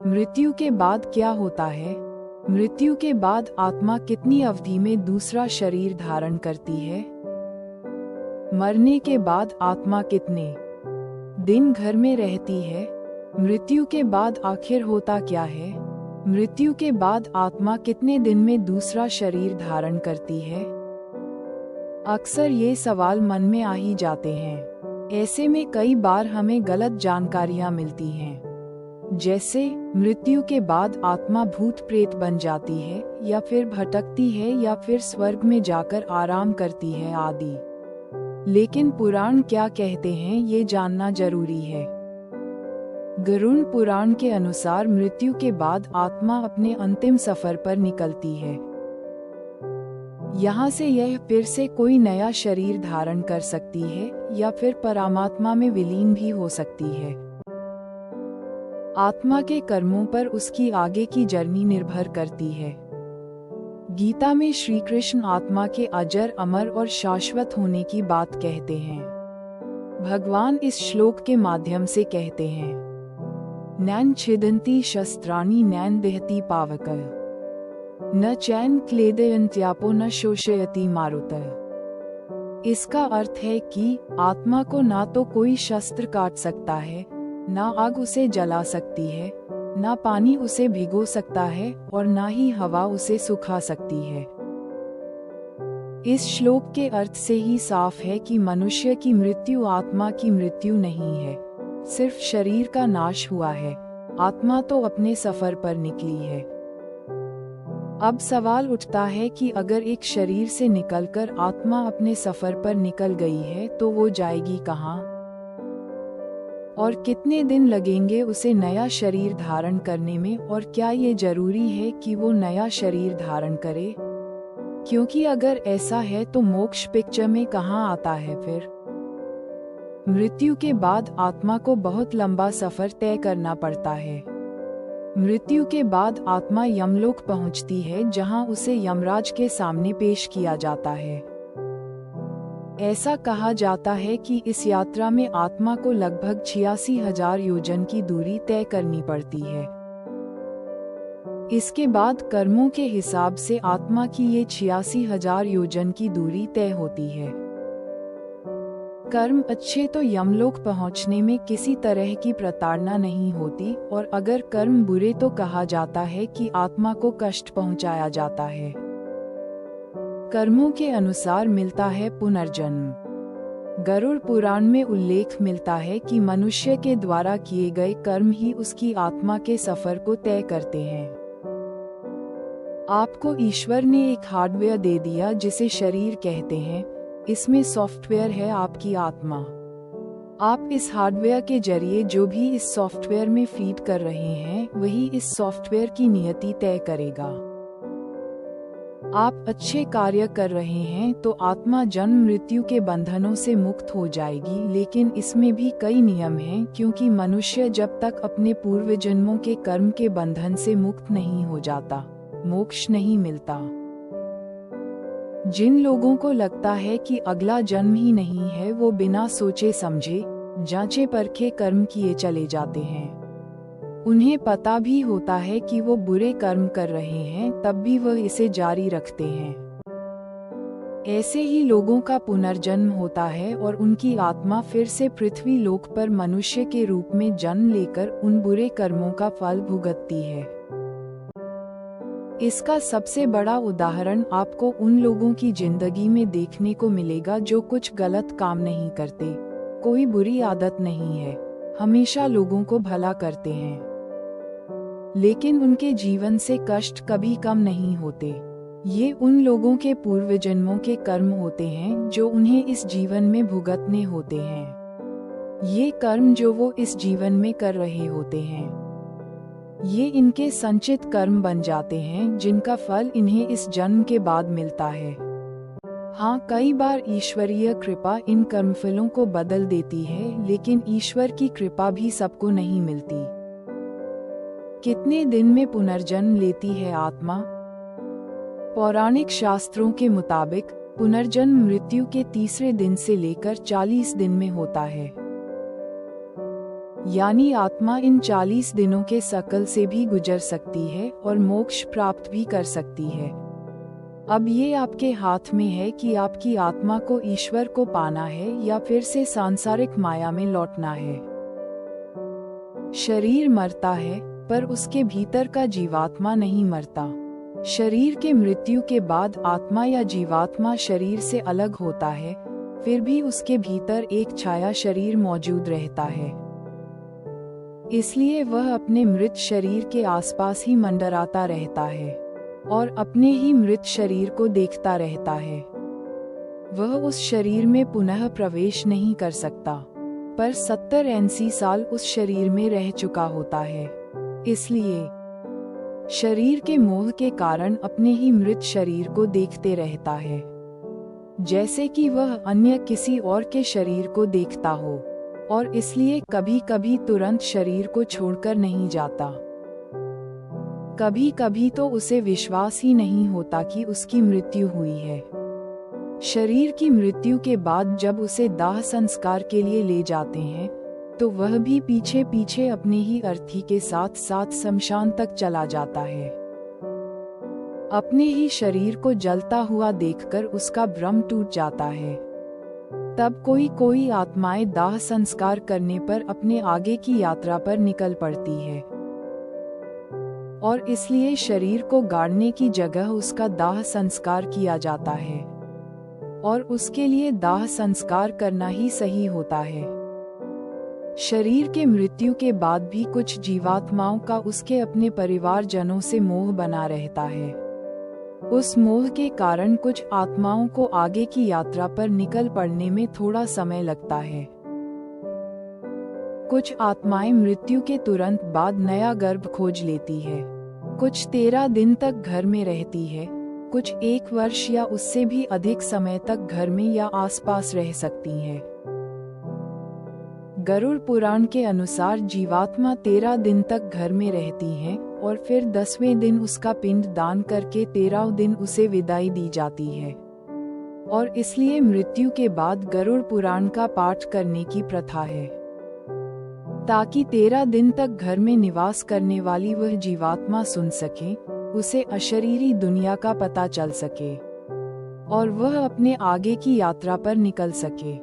मृत्यु के बाद क्या होता है? मृत्यु के बाद आत्मा कितनी अवधि में दूसरा शरीर धारण करती है? मरने के बाद आत्मा कितने दिन घर में रहती है? मृत्यु के बाद आखिर होता क्या है? मृत्यु के बाद आत्मा कितने दिन में दूसरा शरीर धारण करती है? अक्सर ये सवाल मन में आ ही जाते हैं। ऐसे में कई बार हमें गलत जानकारियां मिलती हैं, जैसे मृत्यु के बाद आत्मा भूत प्रेत बन जाती है, या फिर भटकती है, या फिर स्वर्ग में जाकर आराम करती है आदि। लेकिन पुराण क्या कहते हैं ये जानना जरूरी है। गरुड़ पुराण के अनुसार मृत्यु के बाद आत्मा अपने अंतिम सफर पर निकलती है। यहाँ से यह फिर से कोई नया शरीर धारण कर सकती है, या फिर परमात्मा में विलीन भी हो सकती है। आत्मा के कर्मों पर उसकी आगे की जर्नी निर्भर करती है। गीता में श्री कृष्ण आत्मा के अजर, अमर और शाश्वत होने की बात कहते हैं। भगवान इस श्लोक के माध्यम से कहते हैं, नैन छिदन्ति शस्त्राणि नैन दहति पावक, न चैन क्लेदयन्त्यापो न शोषयति मारुत। इसका अर्थ है कि आत्मा को ना तो कोई शस्त्र काट सकता है, ना आग उसे जला सकती है, ना पानी उसे भिगो सकता है, और ना ही हवा उसे सुखा सकती है। इस श्लोक के अर्थ से ही साफ है कि मनुष्य की मृत्यु आत्मा की मृत्यु नहीं है, सिर्फ शरीर का नाश हुआ है। आत्मा तो अपने सफर पर निकली है। अब सवाल उठता है कि अगर एक शरीर से निकलकर आत्मा अपने सफर पर निकल गई है तो वो जाएगी कहाँ? और कितने दिन लगेंगे उसे नया शरीर धारण करने में, और क्या ये जरूरी है कि वो नया शरीर धारण करे? क्योंकि अगर ऐसा है तो मोक्ष पिक्चर में कहाँ आता है फिर? मृत्यु के बाद आत्मा को बहुत लंबा सफर तय करना पड़ता है। मृत्यु के बाद आत्मा यमलोक पहुंचती है, जहां उसे यमराज के सामने पेश किया जाता है। ऐसा कहा जाता है कि इस यात्रा में आत्मा को लगभग 86,000 योजन की दूरी तय करनी पड़ती है। इसके बाद कर्मों के हिसाब से आत्मा की ये 86,000 योजन की दूरी तय होती है। कर्म अच्छे तो यमलोक पहुंचने में किसी तरह की प्रताड़ना नहीं होती, और अगर कर्म बुरे तो कहा जाता है कि आत्मा को कष्ट पहुंचाया जाता है। कर्मों के अनुसार मिलता है पुनर्जन्म। गरुड़ पुराण में उल्लेख मिलता है कि मनुष्य के द्वारा किए गए कर्म ही उसकी आत्मा के सफर को तय करते हैं। आपको ईश्वर ने एक हार्डवेयर दे दिया जिसे शरीर कहते हैं। इसमें सॉफ्टवेयर है आपकी आत्मा। आप इस हार्डवेयर के जरिए जो भी इस सॉफ्टवेयर में फीड कर रहे हैं, वही इस सॉफ्टवेयर की नियति तय करेगा। आप अच्छे कार्य कर रहे हैं तो आत्मा जन्म मृत्यु के बंधनों से मुक्त हो जाएगी, लेकिन इसमें भी कई नियम हैं, क्योंकि मनुष्य जब तक अपने पूर्व जन्मों के कर्म के बंधन से मुक्त नहीं हो जाता, मोक्ष नहीं मिलता। जिन लोगों को लगता है कि अगला जन्म ही नहीं है, वो बिना सोचे समझे, जांचे परखे कर्म किए चले जाते हैं। उन्हें पता भी होता है कि वो बुरे कर्म कर रहे हैं, तब भी वह इसे जारी रखते हैं। ऐसे ही लोगों का पुनर्जन्म होता है और उनकी आत्मा फिर से पृथ्वी लोक पर मनुष्य के रूप में जन्म लेकर उन बुरे कर्मों का फल भुगतती है। इसका सबसे बड़ा उदाहरण आपको उन लोगों की जिंदगी में देखने को मिलेगा जो कुछ गलत काम नहीं करते, कोई बुरी आदत नहीं है, हमेशा लोगों को भला करते हैं, लेकिन उनके जीवन से कष्ट कभी कम नहीं होते। ये उन लोगों के पूर्व जन्मों के कर्म होते हैं जो उन्हें इस जीवन में भुगतने होते हैं। ये कर्म जो वो इस जीवन में कर रहे होते हैं, ये इनके संचित कर्म बन जाते हैं, जिनका फल इन्हें इस जन्म के बाद मिलता है। हाँ, कई बार ईश्वरीय कृपा इन कर्मफलों को बदल देती है, लेकिन ईश्वर की कृपा भी सबको नहीं मिलती। कितने दिन में पुनर्जन्म लेती है आत्मा? पौराणिक शास्त्रों के मुताबिक पुनर्जन्म मृत्यु के तीसरे दिन से लेकर 40 दिन में होता है। यानी आत्मा इन 40 दिनों के सकल से भी गुजर सकती है और मोक्ष प्राप्त भी कर सकती है। अब ये आपके हाथ में है कि आपकी आत्मा को ईश्वर को पाना है या फिर से सांसारिक माया में लौटना है। शरीर मरता है, पर उसके भीतर का जीवात्मा नहीं मरता। शरीर के मृत्यु के बाद आत्मा या जीवात्मा शरीर से अलग होता है, फिर भी उसके भीतर एक छाया शरीर मौजूद रहता है। इसलिए वह अपने मृत शरीर के आसपास ही मंडराता रहता है और अपने ही मृत शरीर को देखता रहता है। वह उस शरीर में पुनः प्रवेश नहीं कर सकता, पर 70-80 साल उस शरीर में रह चुका होता है। इसलिए शरीर के मोह के कारण अपने ही मृत शरीर को देखते रहता है, जैसे कि वह अन्य किसी और के शरीर को देखता हो, और इसलिए कभी कभी तुरंत शरीर को छोड़कर नहीं जाता। कभी कभी तो उसे विश्वास ही नहीं होता कि उसकी मृत्यु हुई है। शरीर की मृत्यु के बाद जब उसे दाह संस्कार के लिए ले जाते हैं, तो वह भी पीछे पीछे अपने ही अर्थी के साथ साथ शमशान तक चला जाता है। अपने ही शरीर को जलता हुआ देखकर उसका भ्रम टूट जाता है। तब कोई आत्माएं दाह संस्कार करने पर अपने आगे की यात्रा पर निकल पड़ती है, और इसलिए शरीर को गाड़ने की जगह उसका दाह संस्कार किया जाता है, और उसके लिए दाह संस्कार करना ही सही होता है। शरीर के मृत्यु के बाद भी कुछ जीवात्माओं का उसके अपने परिवारजनों से मोह बना रहता है। उस मोह के कारण कुछ आत्माओं को आगे की यात्रा पर निकल पड़ने में थोड़ा समय लगता है। कुछ आत्माएं मृत्यु के तुरंत बाद नया गर्भ खोज लेती है, कुछ 13 दिन तक घर में रहती है, कुछ 1 वर्ष या उससे भी अधिक समय तक घर में या आसपास रह सकती हैं। गरुड़ पुराण के अनुसार जीवात्मा 13 दिन तक घर में रहती है और फिर 10वें दिन उसका पिंड दान करके 13वें दिन उसे विदाई दी जाती है, और इसलिए मृत्यु के बाद गरुड़ पुराण का पाठ करने की प्रथा है, ताकि 13 दिन तक घर में निवास करने वाली वह जीवात्मा सुन सके, उसे अशरीरी दुनिया का पता चल सके और वह अपने आगे की यात्रा पर निकल सके।